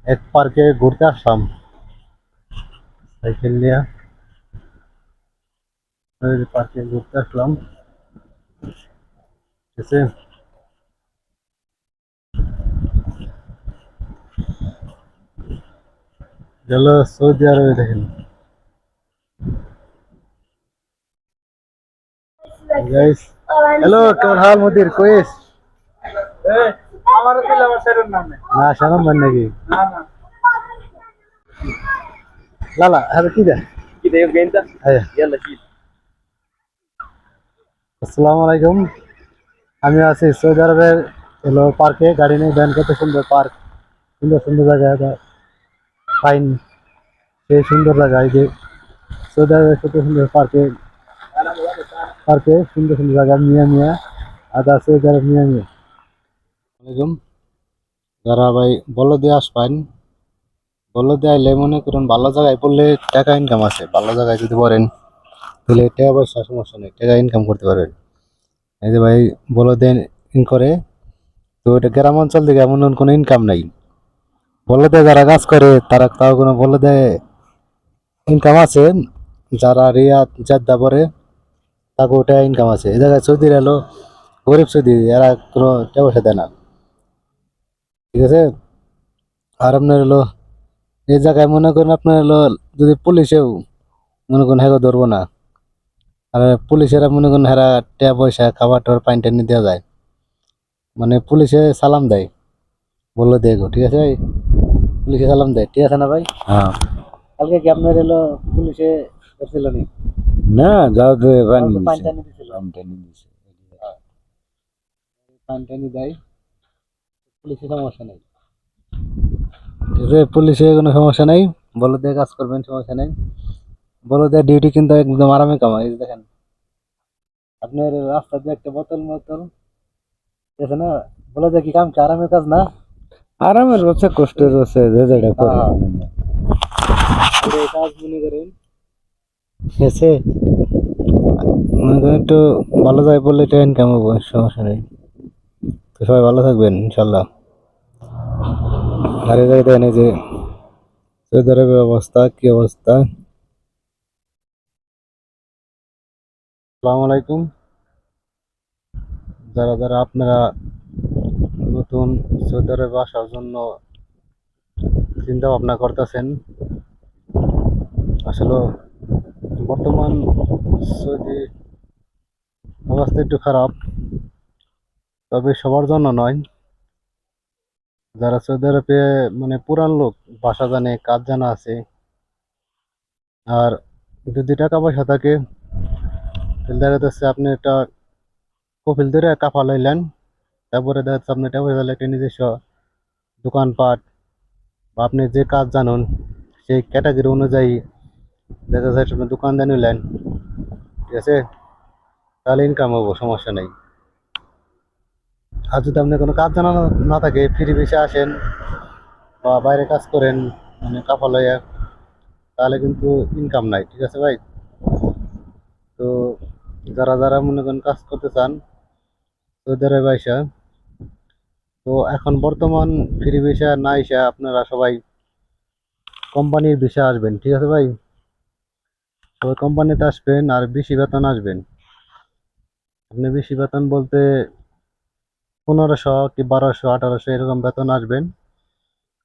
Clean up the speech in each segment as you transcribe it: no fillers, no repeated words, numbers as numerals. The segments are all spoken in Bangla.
এক পার্কে ঘুরতে আসলাম সাইকেল নিয়ে। ওই পার্কে ঘুরতে আসলাম, ঠিক আছে। গেল সৌদি আরবে, দেখেন গাইস। হ্যালো, কেমন হাল মদির কইস? না সালাম বান নাকি? লালা হ্যাঁ কি দে আসসালামু আলাইকুম। আমি আছি সৌদি আরবের হলো পার্কে, গাড়ি নিয়ে ভ্যান, কত সুন্দর পার্ক, সুন্দর সুন্দর জায়গা ফাইন, সেই সুন্দর জায়গা। এই যে সৌদি আরবের কত সুন্দর পার্কে, পার্কে সুন্দর সুন্দর জায়গা, মিয়া মিয়া আদা সৌদি আরব মিয়া মিয়া। আলাইকুম। যারা ভাই বলদে আসবেন, বলদে আইলে মনে করুন ভালো জায়গায় পড়লে টাকা ইনকাম আছে, ভালো জায়গায় যদি পড়েন তাহলে টাকা পয়সা সমস্যা নেই, টাকা ইনকাম করতে পারবেন। এই যে ভাই বলদে ইন করে, তো এটা গ্রাম অঞ্চল থেকে এমন কোনো ইনকাম নাই। বলদে যারা কাজ করে তারা তাও কোনো বলদে ইনকাম আছে, যারা রিয়াদ জেদ্দা পরে তাকে ওটা ইনকাম আছে। এই জায়গায় সৌদির এলো গরিব সৌদি, এরা কোনো টাকা পয়সা দেয় না, ঠিক আছে। আর আপনার হলো এই জায়গায় মনে করেন আপনার হলো যদি পুলিশেও মনে করেন হ্যাঁ ধরবো না, আর পুলিশেরা মনে করেন হেরা টাকা পয়সা খাবার টাবার পানি টানি দেওয়া যায়, মানে পুলিশে সালাম দেয়, বললো দেখো ঠিক আছে ভাই, পুলিশে সালাম দেয়, ঠিক আছে না ভাই? হ্যাঁ। কালকে কি আপনার এলো পুলিশে ধরছিল নি? না, যাও তো পানি টানি দিছিল, পানি টানি দিছে, পানি টানি দেয়, পুলিশে সমস্যা নেই, ঠিক আছে, পুলিশে কোনো সমস্যা নেই। বলো দিয়ে কাজ করবেন, সমস্যা নেই। বলো দিয়ে ডিউটি কিন্তু একদম আরামে কামাই। এই যে দেখেন আপনার রাস্তা দিয়ে একটা বোতল মোতল, ঠিক আছে না? বলো দিয়ে কি কাম কি আরামের কাজ না? আরামের রয়েছে, কষ্টের রয়েছে, যে যেটা করে এই কাজ মনে করেন, ঠিক আছে। মনে করেন একটু ভালো যায় বললে এটা ইনকাম হবো, সমস্যা নেই। তো সবাই ভালো থাকবেন ইনশাল্লাহ। আর এই জায়গায় দেখেন এই যে সৌদি আরবের অবস্থা, কি অবস্থা। আসসালামু আলাইকুম। যারা যারা আপনারা নতুন সৌদি আরবে আসার জন্য চিন্তা ভাবনা করতেছেন, আসলে বর্তমান সৌদি অবস্থা একটু খারাপ, তবে সবার জন্য নয়। যারা সৌদি আরবে মানে পুরান লোক, ভাষা জানে, কাজ জানা আছে, আর যদি টাকা পয়সা থাকে তাহলে দেখা যাচ্ছে আপনি একটা কফিল ধরে কাফা লাইলেন, তারপরে দেখা যাচ্ছে আপনি টাকা পয়সা একটা নিজস্ব দোকানপাট বা আপনি যে কাজ জানুন সেই ক্যাটাগরি অনুযায়ী দেখা যাচ্ছে আপনি দোকান দিয়ে নিলেন, ঠিক আছে, তাহলে ইনকাম হবো, সমস্যা নেই। আর যদি আপনি কোনো কাজ জানা না থাকে, ফ্রি বেসে আসেন বা বাইরে কাজ করেন মানে কাফা লইয়া, তাহলে কিন্তু ইনকাম নাই, ঠিক আছে ভাই। তো যারা যারা মনে করেন কাজ করতে চান সৌদি আরবে আইসা, তো এখন বর্তমান ফ্রি ভিসা না আইসা আপনারা সবাই কোম্পানির ভিসা আসবেন, ঠিক আছে ভাই। সবাই কোম্পানিতে আসবেন আর বেশি বেতন আসবেন। আপনি বেশি বেতন বলতে 1500 কি 1200 1800 এরকম বেতন আসবেন,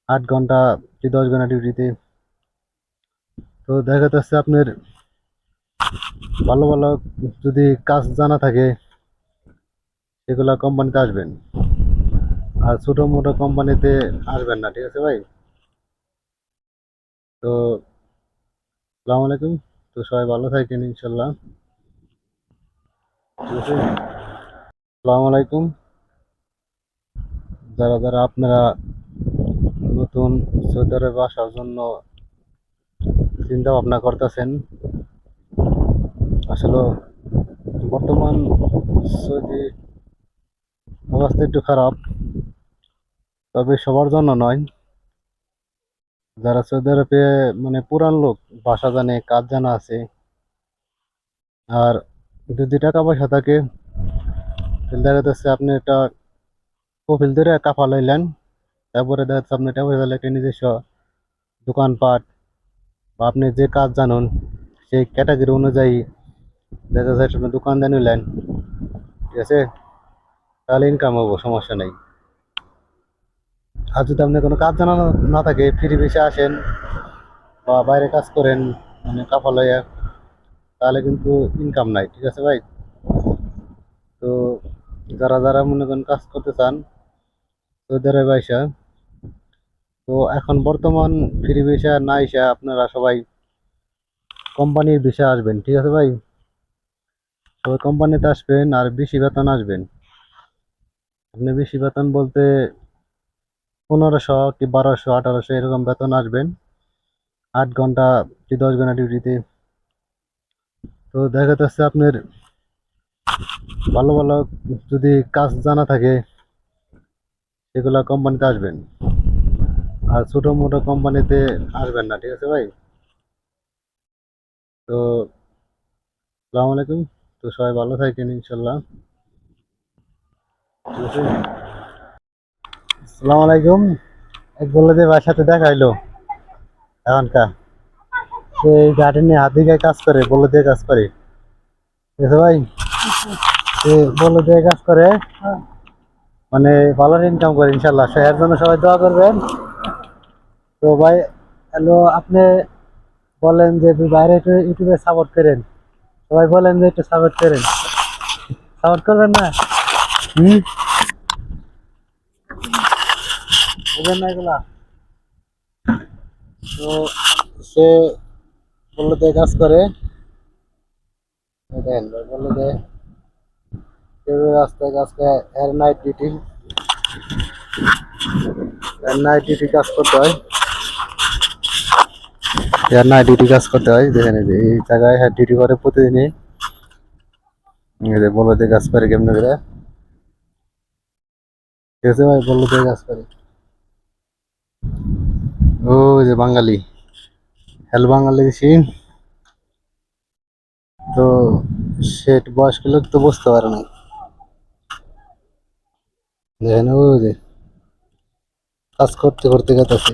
8 ঘন্টা কি 10 ঘন্টা ডিউটিতে। তো দেখা যাচ্ছে আপনার ভালো ভালো যদি কাজ জানা থাকে সেগুলা কোম্পানিতে আসবেন, আর ছোট মোটো কোম্পানিতে আসবেন না, ঠিক আছে ভাই। তো আসসালামু আলাইকুম। তো সবাই ভালো থাকেন ইনশাল্লাহ, ঠিক আছে। আসসালামু আলাইকুম। যারা যারা আপনারা নতুন সৌদি আরবে আসার জন্য চিন্তা ভাবনা করতেছেন, আসলে বর্তমান সৌদি অবস্থা একটু খারাপ, তবে সবার জন্য নয়। যারা সৌদি আরবে মানে পুরান লোক, ভাষা জানে, কাজ জানা আছে, আর যদি টাকা পয়সা থাকে তাহলে দেখা যাচ্ছে আপনি একটা কফিল ধরে কাফা লাইলেন, তারপরে দেখা যাচ্ছে আপনি ট্রাভেল একটা নিজস্ব দোকানপাট বা আপনি যে কাজ জানুন সেই ক্যাটাগরি অনুযায়ী দেখা যাচ্ছে আপনি দোকান দিয়ে নিলেন, ঠিক আছে, তাহলে ইনকাম হবো, সমস্যা নেই। আর যদি আপনি কোনো কাজ জানা না থাকে, ফ্রি বেশি আসেন বা বাইরে কাজ করেন মানে কাপড় লইয়া, তাহলে কিন্তু ইনকাম নাই, ঠিক আছে ভাই। তো যারা যারা মনে করেন কাজ করতে চান সৌদি আরবে আইসা, তো এখন বর্তমান ফ্রি ভিসা না আইসা আপনারা সবাই কোম্পানির ভিসা আসবেন, ঠিক আছে ভাই। সবাই কোম্পানিতে আসবেন আর বেশি বেতন আসবেন। আপনি বেশি বেতন বলতে 1500 কি 1200 1800 এরকম বেতন আসবেন 8 ঘন্টা কি 10 ঘন্টা ডিউটিতে। তো দেখা যাচ্ছে আপনার ভালো ভালো যদি কাজ জানা থাকে সেগুলো কোম্পানিতে আসবেন, আর ছোটো মোটো কোম্পানিতে আসবেন না, ঠিক আছে ভাই। তো আসসালামু আলাইকুম। তো সবাই ভালো থাকেন ইনশাল্লাহ, ঠিক আছে। আসসালামু আলাইকুম। এক বললো যে ভাইয়ের সাথে দেখা হইলো এখনকার, সে এই গার্ডেনে হাত দিয়ে কাজ করে, বললো দিয়ে কাজ করে, ঠিক আছে ভাই। সে বললো দিয়ে কাজ করে, মানে ভালো ইনকাম করে ইনশাল্লাহ। সে এর জন্য সবাই দোয়া করবেন। তো ভাই হ্যালো, আপনি বলেন যে বাইরে একটু ইউটিউবে সাপোর্ট করেন, সবাই বলেন যে একটু সাপোর্ট করেন, সাপোর্ট করবেন না? হুম, বুঝেন না এগুলা? তো সে বললো দিয়ে কাজ করে, দেখেন ভাই, বললো যে কেউ রাস্তায় কাজ করে, এর নাইট ডিউটি, এর নাইট ডিউটি কাজ করতে হয়, এর নাইট ডিউটি কাজ করতে হয়। দেখেন এই যে এই জায়গায় হ্যাঁ ডিউটি করে প্রতিদিনই, এই যে বললো দিয়ে কাজ করে কেমনে করে, ঠিক আছে ভাই, বললো দিয়ে কাজ করে। ও যে বাঙালি, হ্যালো বাঙালি দিছি। তো সে বয়স্ক লোক তো বুঝতে পারে না, দেখেন ও যে কাজ করতে করতে গেছে।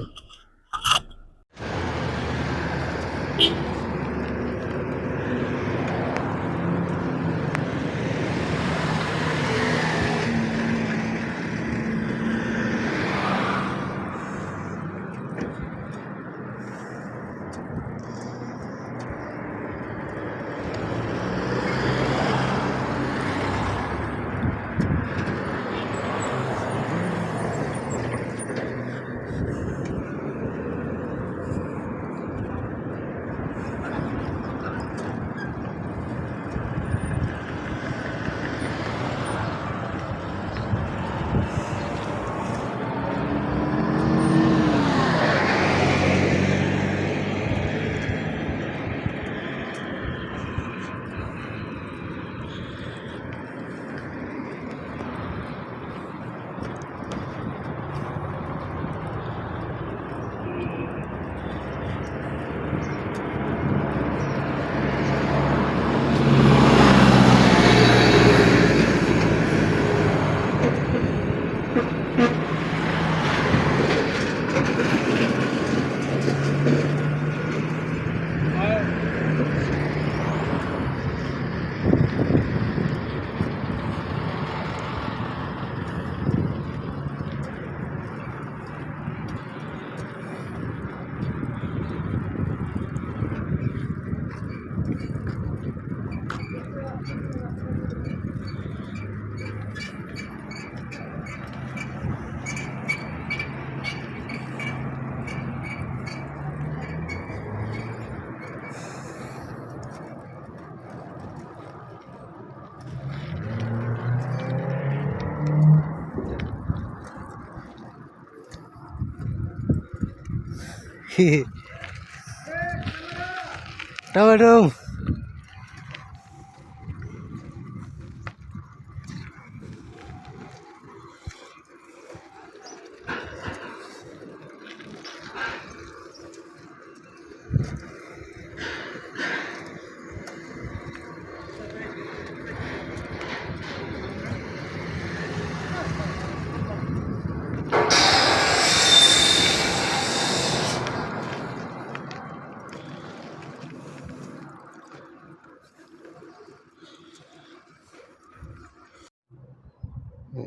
টমেটো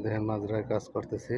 দেখেন মাজরায় কাজ করতেছি।